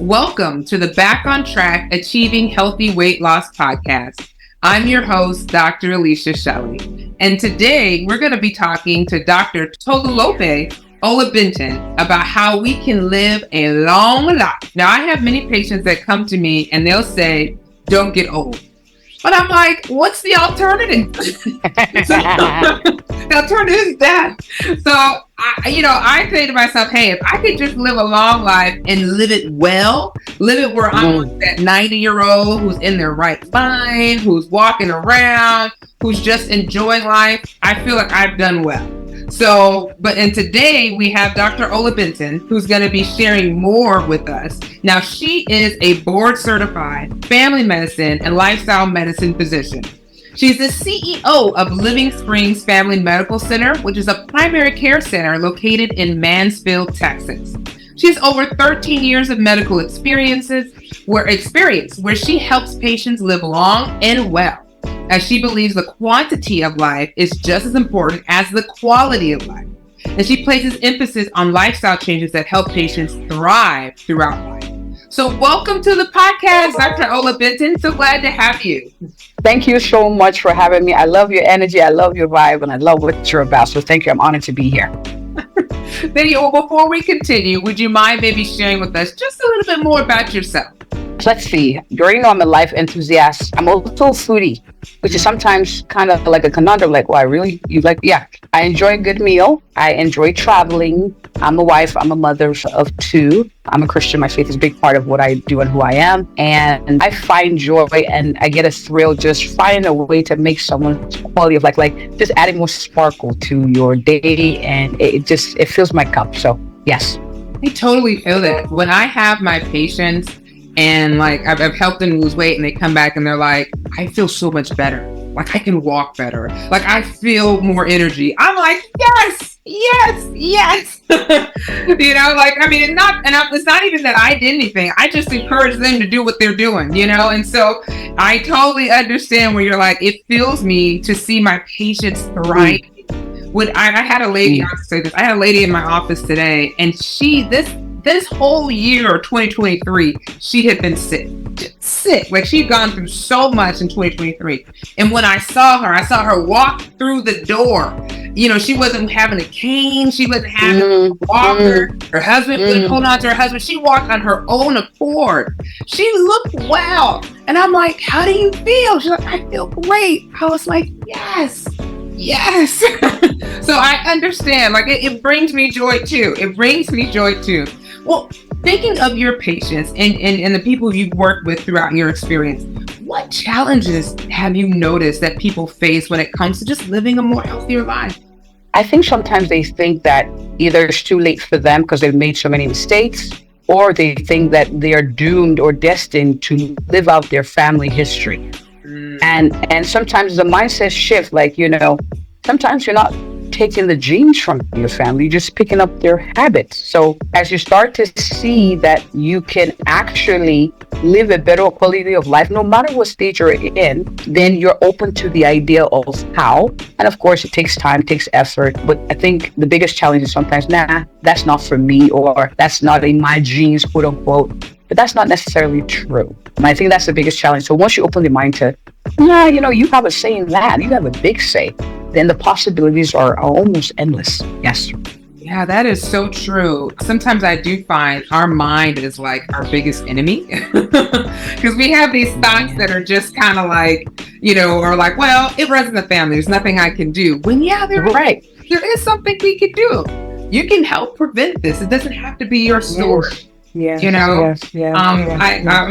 Welcome to the Back on Track Achieving Healthy Weight Loss podcast. I'm your host, Dr. Alicia Shelly, and today we're going to be talking to Dr. Tolulope Olabintin about how we can live a long life. Now, I have many patients that come to me and they'll say, don't get old. But I'm like, what's the alternative? The alternative is that. So, I say to myself, hey, if I could just live a long life and live it well, live it where I'm that 90-year-old who's in their right mind, who's walking around, who's just enjoying life, I feel like I've done well. So, and today we have Dr. Olabintin, who's going to be sharing more with us. Now, she is a board certified family medicine and lifestyle medicine physician. She's the CEO of Living Springs Family Medical Center, which is a primary care center located in Mansfield, Texas. She has over 13 years of medical experience where she helps patients live long and well, as she believes the quantity of life is just as important as the quality of life. And she places emphasis on lifestyle changes that help patients thrive throughout life. So welcome to the podcast, Dr. Olabintin. So glad to have you. Thank you so much for having me. I love your energy. I love your vibe, and I love what you're about. So thank you. I'm honored to be here. Thank you. Well, before we continue, would you mind maybe sharing with us just a little bit more about yourself? Let's see. You already know I'm a life enthusiast. I'm also a foodie, which is sometimes kind of like a conundrum. Like, why really? Yeah. I enjoy a good meal. I enjoy traveling. I'm a wife. I'm a mother of two. I'm a Christian. My faith is a big part of what I do and who I am. And I find joy and I get a thrill just finding a way to make someone's quality of life, like just adding more sparkle to your day. And it fills my cup. So, yes. I totally feel that. When I have my patients, and like I've helped them lose weight and they come back and they're like, I feel so much better. Like I can walk better. Like I feel more energy. I'm like, yes. It's not even that I did anything. I just encourage them to do what they're doing, And so I totally understand where you're like, it fills me to see my patients thrive. When I had a lady, I have to say this, I had a lady in my office today and this whole year, 2023, she had been sick. Like she'd gone through so much in 2023. And when I saw her walk through the door. She wasn't having a cane. She wasn't having a walker. Her husband couldn't hold on to her husband. She walked on her own accord. She looked well. And I'm like, how do you feel? She's like, I feel great. I was like, yes. So I understand. Like it brings me joy too. Well, thinking of your patients and the people you've worked with throughout your experience, what challenges have you noticed that people face when it comes to just living a more healthier life? I think sometimes they think that either it's too late for them because they've made so many mistakes, or they think that they are doomed or destined to live out their family history. And sometimes the mindset shift, sometimes you're not taking the genes from your family, you're just picking up their habits. So as you start to see that you can actually live a better quality of life, no matter what stage you're in, then you're open to the idea of how. And of course, it takes time, it takes effort. But I think the biggest challenge is sometimes, that's not for me, or that's not in my genes, quote unquote. But that's not necessarily true. And I think that's the biggest challenge. So once you open your mind to, you have a say in that, you have a big say, then the possibilities are almost endless. Yes. Yeah, that is so true. Sometimes I do find our mind is like our biggest enemy because we have these thoughts that are just kind of like, or like, well, it runs in the family. There's nothing I can do. When they're right. There is something we can do. You can help prevent this. It doesn't have to be your story. Yes. I'm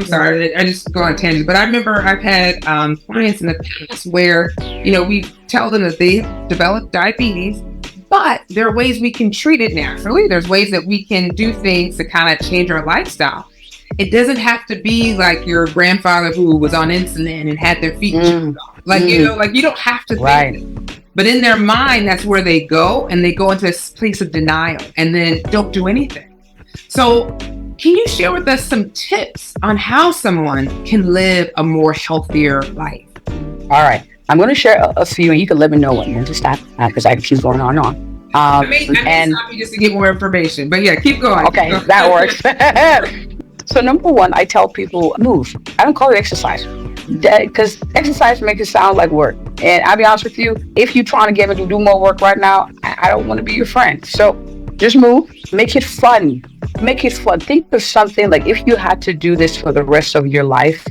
sorry, I just go on a tangent, but I remember I've had clients in the past where, we tell them that they developed diabetes, but there are ways we can treat it naturally. There's ways that we can do things to kind of change our lifestyle. It doesn't have to be like your grandfather who was on insulin and had their feet chopped off. You don't have to think that. But in their mind, that's where they go, and they go into this place of denial and then don't do anything. So can you share with us some tips on how someone can live a more healthier life? All right. I'm going to share a few, and you can let me know when you're to stop, because I can keep going on and on. I may stop you just to get more information, but yeah, keep going. Okay, that works. So number one, I tell people move. I don't call it exercise because exercise makes it sound like work. And I'll be honest with you, if you're trying to get me to do more work right now, I don't want to be your friend. So just move, make it fun. Make it fun. Think of something like if you had to do this for the rest of your life,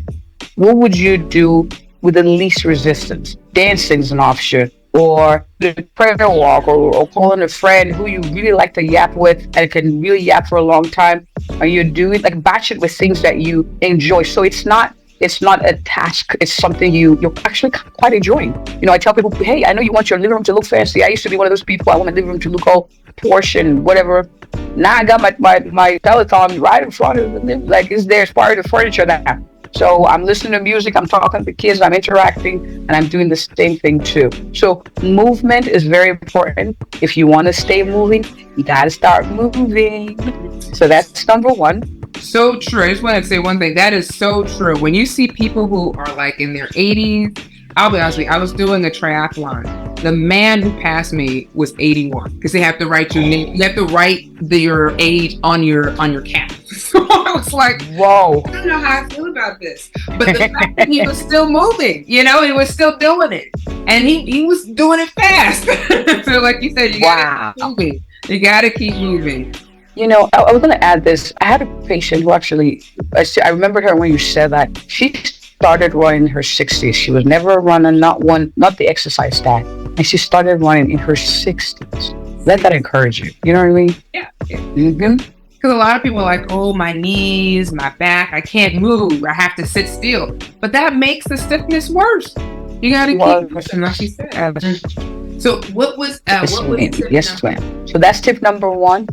what would you do with the least resistance? Dancing is an option, or the prayer walk, or calling a friend who you really like to yap with and can really yap for a long time. And you do it like batch it with things that you enjoy. So it's not a task. It's something you're actually quite enjoying. You know, I tell people, hey, I know you want your living room to look fancy. I used to be one of those people. I want my living room to look all Porsche and whatever. Now I got my Peloton right in front of the like it's there as part of the furniture now. So I'm listening to music, I'm talking to the kids, I'm interacting, and I'm doing the same thing too. So movement is very important. If you want to stay moving, you got to start moving. So that's number one. So true. I just want to say one thing. That is so true. When you see people who are like in their 80s, I'll be honest with you, I was doing a triathlon. The man who passed me was 81 because they have to write your name. You have to write your age on your cap. So I was like, whoa, I don't know how I feel about this. But the fact that he was still moving, you know, he was still doing it. And he was doing it fast. So like you said, you gotta keep moving. You gotta keep moving. You know, I was going to add this. I had a patient who actually, I remembered her when you said that. She started running in her 60s. She was never a runner, not the exercise stat. And she started running in her 60s. Let that encourage you. You know what I mean? Yeah. Because a lot of people are like, oh, my knees, my back, I can't move. I have to sit still. But that makes the stiffness worse. You got to keep pushing, like she said. So what was yes, ma'am. So that's tip number one.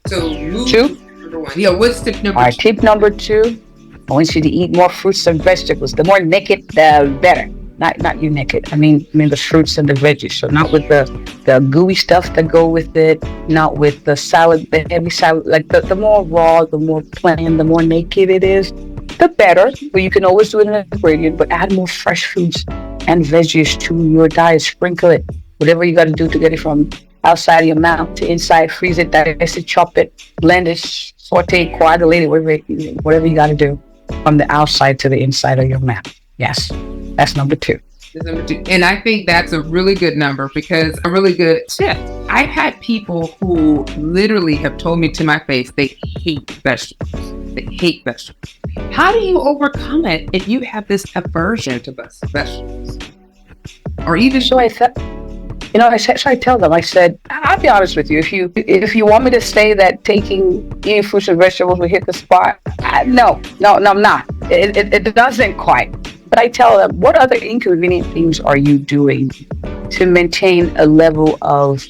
So move two. Number one. Yeah, what's tip number two? All right, tip number two. I want you to eat more fruits and vegetables. The more naked, the better. Not you naked. I mean the fruits and the veggies. So not with the gooey stuff that go with it. Not with the salad, the heavy salad. Like the more raw, the more plain, the more naked it is, the better. But you can always do it in an ingredient. But add more fresh fruits and veggies to your diet. Sprinkle it. Whatever you got to do to get it from outside of your mouth to inside. Freeze it, digest it, chop it, blend it, saute it, coagulate it, whatever you got to do from the outside to the inside of your mouth. Yes, that's number two. And I think that's a really good number because a really good tip. I've had people who literally have told me to my face they hate vegetables. They hate vegetables. How do you overcome it if you have this aversion to vegetables? Or even so I thought. You know, so I tell them, I said, I'll be honest with you. If you want me to say that eating fruits and vegetables will hit the spot, no, I'm not. It doesn't quite. But I tell them, what other inconvenient things are you doing to maintain a level of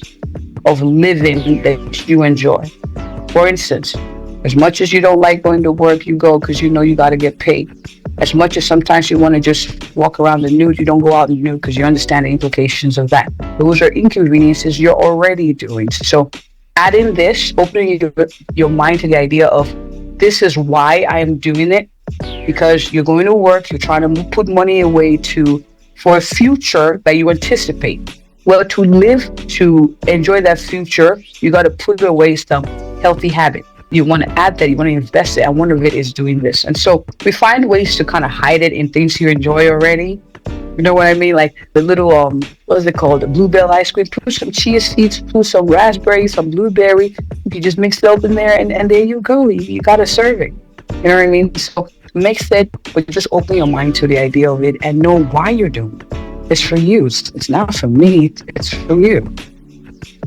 living that you enjoy? For instance, as much as you don't like going to work, you go because you know you got to get paid. As much as sometimes you want to just walk around the nude, you don't go out in the nude because you understand the implications of that. Those are inconveniences you're already doing. So adding this, opening your mind to the idea of this is why I am doing it, because you're going to work, you're trying to put money away for a future that you anticipate. Well, to live, to enjoy that future, you got to put away some healthy habit. You want to add that, you want to invest it, and one of it is doing this. And so we find ways to kind of hide it in things you enjoy already. You know what I mean? Like the little, what is it called? The bluebell ice cream. Put some chia seeds, put some raspberry, some blueberry. You just mix it up in there, and there you go. You got a serving. You know what I mean? So mix it, but just open your mind to the idea of it and know why you're doing it. It's for you. It's not for me. It's for you.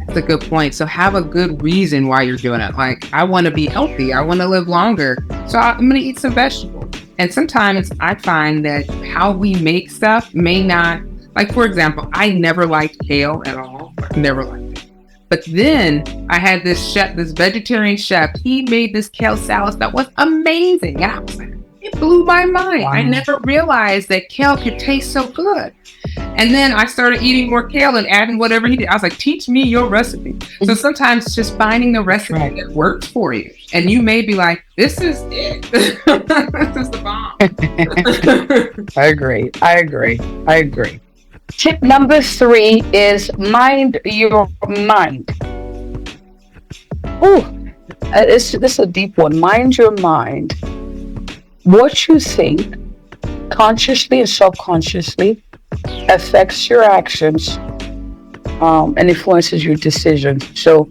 That's a good point. So have a good reason why you're doing it. Like, I want to be healthy. I want to live longer. So I'm going to eat some vegetables. And sometimes I find that how we make stuff may not, like, for example, I never liked kale at all. Never liked it. But then I had this vegetarian chef. He made this kale salad that was amazing. And I was like, it blew my mind. Wow. I never realized that kale could taste so good. And then I started eating more kale and adding whatever he did. I was like, teach me your recipe. So sometimes it's just finding the recipe that works for you. And you may be like, this is it. This is the bomb. I agree. Tip number 3 is mind your mind. Ooh, this is a deep one. Mind your mind. What you think, consciously and subconsciously, affects your actions, and influences your decisions. So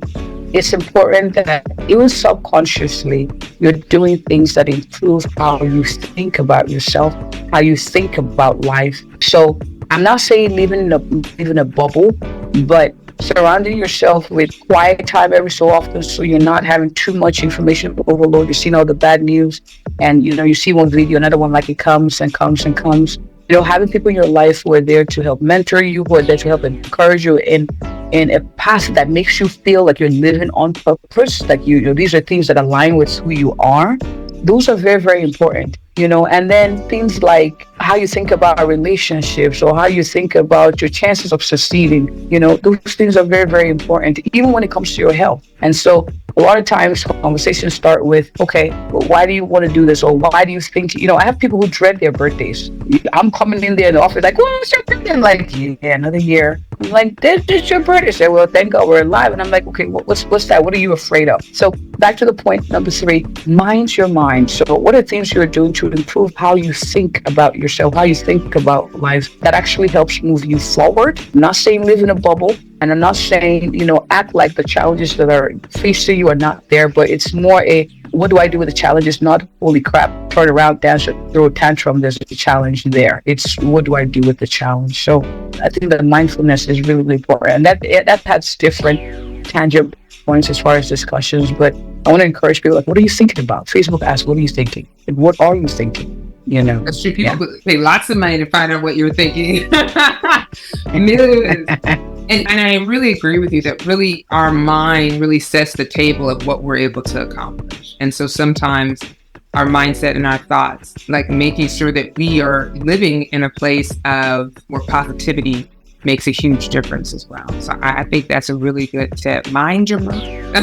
it's important that even subconsciously, you're doing things that improve how you think about yourself, how you think about life. So I'm not saying live in a bubble, but surrounding yourself with quiet time every so often, so you're not having too much information overload. You're seeing all the bad news, and you see one video, another one, like it comes and comes and comes. Having people in your life who are there to help mentor you, who are there to help encourage you in a path that makes you feel like you're living on purpose, like these are things that align with who you are. Those are very, very important. And then things like how you think about relationships, or how you think about your chances of succeeding, those things are very, very important, even when it comes to your health. And so a lot of times conversations start with, okay, well, why do you want to do this? Or why do you think, I have people who dread their birthdays. I'm coming in there in the office like, well, it's your birthday. I'm like, yeah, another year. I'm like, this is your birthday. They say, well, thank God we're alive. And I'm like, okay, what's that? What are you afraid of? So back to the point number 3, mind your mind. So what are things you're doing to improve how you think about yourself, how you think about life, that actually helps move you forward? I'm not saying live in a bubble, and I'm not saying, act like the challenges that are facing you are not there, but it's more what do I do with the challenges? Not, holy crap, turn around, dance, or throw a tantrum, there's a challenge there. It's, what do I do with the challenge? So I think that mindfulness is really, really important. And that has different tangent points as far as discussions, but I want to encourage people, like, what are you thinking about? Facebook asks, what are you thinking? And what are you thinking? That's true. People pay lots of money to find out what you're thinking. And I really agree with you that really our mind really sets the table of what we're able to accomplish. And so sometimes our mindset and our thoughts, like making sure that we are living in a place of where positivity makes a huge difference as well. So I think that's a really good tip. Mind your mind.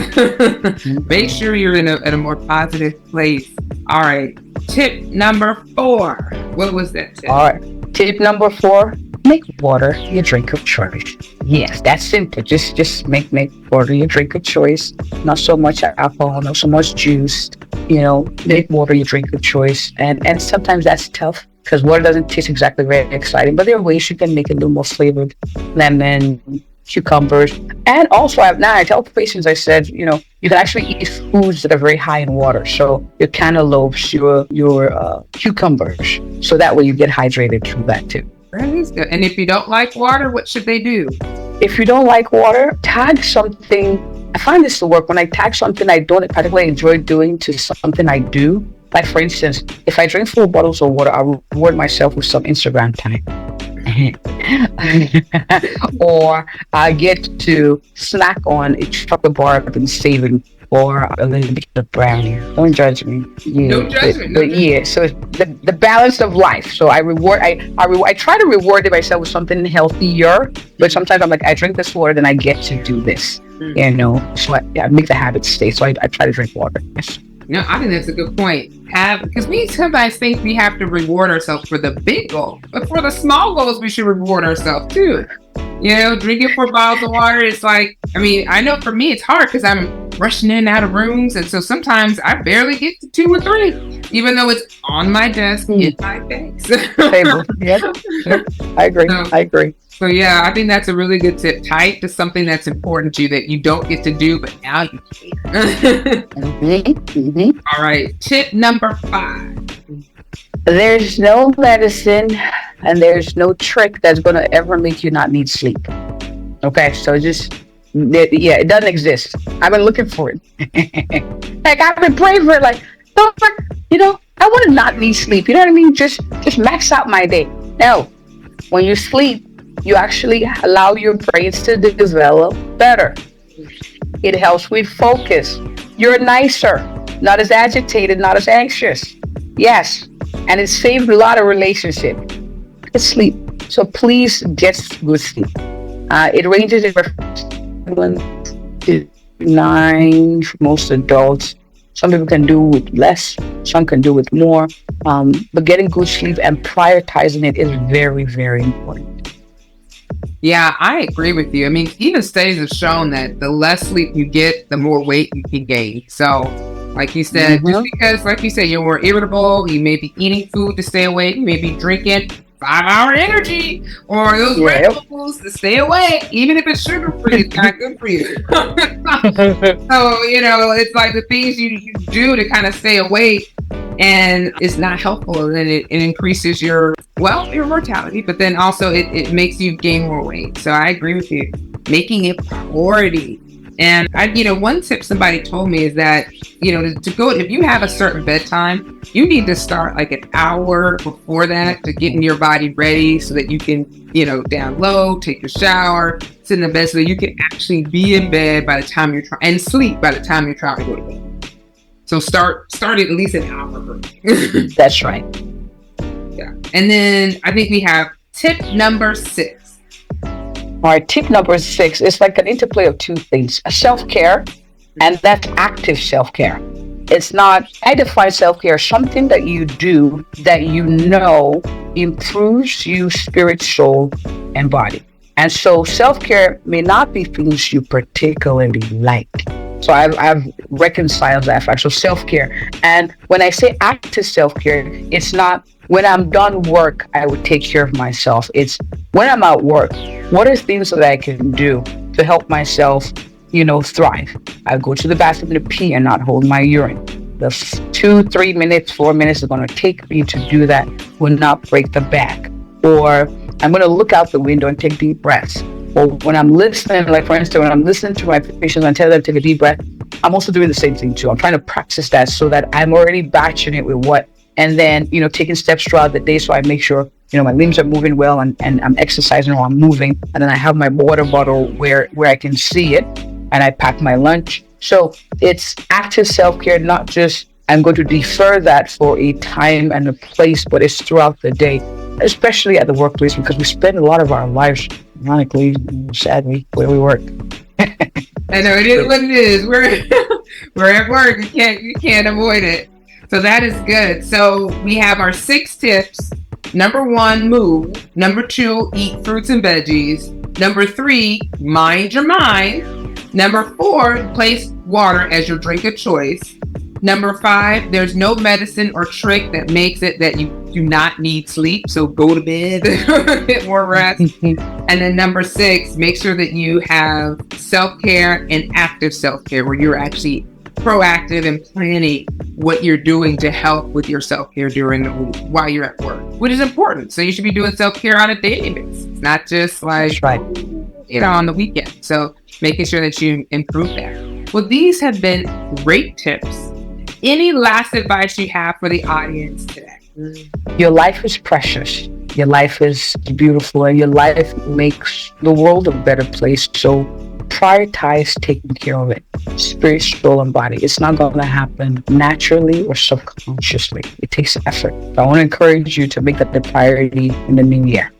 Make sure you're in a more positive place. All right. Tip number 4. What was that tip? All right. Tip number 4. Make water your drink of choice. Yes, that's simple. Just make water your drink of choice. Not so much alcohol, not so much juice. Make water your drink of choice. And sometimes that's tough, because water doesn't taste exactly very exciting. But there are ways you can make it a little more flavored. Lemon, cucumbers. And also, I tell patients, I said, you can actually eat foods that are very high in water. So your cantaloupes, your cucumbers. So that way you get hydrated through that too. And if you don't like water, what should they do? If you don't like water, tag something. I find this to work when I tag something I don't particularly enjoy doing to something I do. Like, for instance, if I drink 4 bottles of water, I reward myself with some Instagram time. Or I get to snack on a chocolate bar I've been saving, or a little bit of brownie. Don't judge me. Yeah, no judgment. But yeah, so it's the balance of life. So I try to reward myself with something healthier, but sometimes I'm like, I drink this water, then I get to do this. So I make the habit stay. So I try to drink water. Yes. No, I think that's a good point. Because we sometimes think we have to reward ourselves for the big goal, but for the small goals, we should reward ourselves too. Drinking 4 bottles of water, it's like, I know for me, it's hard because I'm rushing in and out of rooms. And so sometimes I barely get to 2 or 3, even though it's on my desk in my face. Table. Yeah. I agree. So yeah, I think that's a really good tip. Tie it to something that's important to you that you don't get to do, but now you can. All right. Tip number 5. There's no medicine and there's no trick that's going to ever make you not need sleep. Okay, so it doesn't exist. I've been looking for it. Like, I've been praying for it, like, I want to not need sleep. You know what I mean? Just max out my day. No, when you sleep, you actually allow your brains to develop better. It helps with focus. You're nicer, not as agitated, not as anxious. Yes, and it saved a lot of relationships. It's sleep. So please get good sleep. It ranges from 7 to 9 for most adults. Some people can do with less, some can do with more. But getting good sleep and prioritizing it is very, very important. Yeah, I agree with you. I mean, even studies have shown that the less sleep you get, the more weight you can gain. So, like you said, just Mm-hmm. because, like you said, you're more irritable, you may be eating food to stay awake, you may be drinking 5 hour energy or those Red Yeah. Bulls to stay awake, even if it's sugar free, it's not good for you. So, it's like the things you do to kind of stay awake and it's not helpful. And then it increases your mortality, but then also it makes you gain more weight. So I agree with you. Making it priority. And one tip somebody told me is that, to go, if you have a certain bedtime, you need to start like an hour before that to getting your body ready so that you can, down low, take your shower, sit in the bed so that you can actually be in bed by the time you're trying and sleep by the time you're trying to go to bed. So start at least an hour early. That's right. Yeah. And then I think we have tip number 6. All right, tip number 6 is like an interplay of two things: self-care, and that's active self-care. It's not, I define self-care as something that you do that improves you spirit, soul, and body. And so self-care may not be things you particularly like. So I've reconciled that fact. So self-care. And when I say active self-care, it's not when I'm done work, I would take care of myself. It's when I'm at work, what are things that I can do to help myself, thrive? I go to the bathroom to pee and not hold my urine. The 2, 3 minutes, 4 minutes is going to take me to do that will not break the back. Or I'm going to look out the window and take deep breaths. Or when I'm listening, like for instance, when I'm listening to my patients and tell them to take a deep breath, I'm also doing the same thing too. I'm trying to practice that so that I'm already batching it with what, and then, taking steps throughout the day so I make sure, my limbs are moving well and I'm exercising while I'm moving. And then I have my water bottle where I can see it, and I pack my lunch. So it's active self-care, not just I'm going to defer that for a time and a place, but it's throughout the day, especially at the workplace, because we spend a lot of our lives, ironically, sadly, where we work. I know it is what it is. We're at work. You can't avoid it. So that is good. So we have our 6 tips. Number 1, move. Number 2, eat fruits and veggies. Number 3, mind your mind. Number 4, place water as your drink of choice. Number 5, there's no medicine or trick that makes it that you do not need sleep. So go to bed, get more rest. And then number 6, make sure that you have self-care and active self-care where you're actually proactive and planning what you're doing to help with your self-care during the week while you're at work, which is important. So you should be doing self-care on a daily basis, not just like, That's right. On the weekend. So making sure that you improve that. Well, these have been great tips. Any last advice you have for the audience today? Your life is precious. Your life is beautiful, and your life makes the world a better place. So prioritize taking care of it, spirit, soul, and body. It's not going to happen naturally or subconsciously. It takes effort. So I want to encourage you to make that the priority in the new year.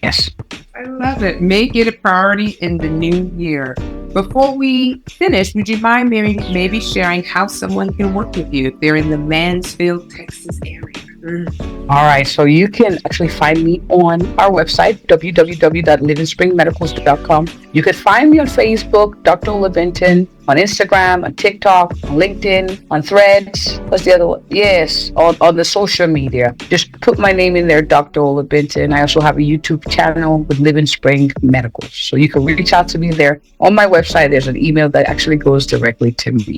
Yes. I love it. Make it a priority in the new year. Before we finish, would you mind maybe sharing how someone can work with you if they're in the Mansfield, Texas area? All right. So you can actually find me on our website, www.livingspringmedicals.com. You can find me on Facebook, Dr. Ola Benton, on Instagram, on TikTok, on LinkedIn, on Threads. What's the other one? Yes, on the social media. Just put my name in there, Dr. Ola Benton. I also have a YouTube channel with Living Spring Medicals. So you can reach out to me there. On my website, there's an email that actually goes directly to me.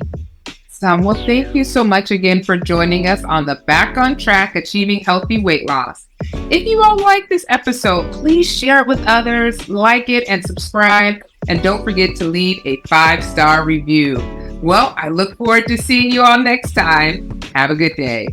Well, thank you so much again for joining us on the Back on Track Achieving Healthy Weight Loss. If you all like this episode, please share it with others, like it, and subscribe. And don't forget to leave a 5-star review. Well, I look forward to seeing you all next time. Have a good day.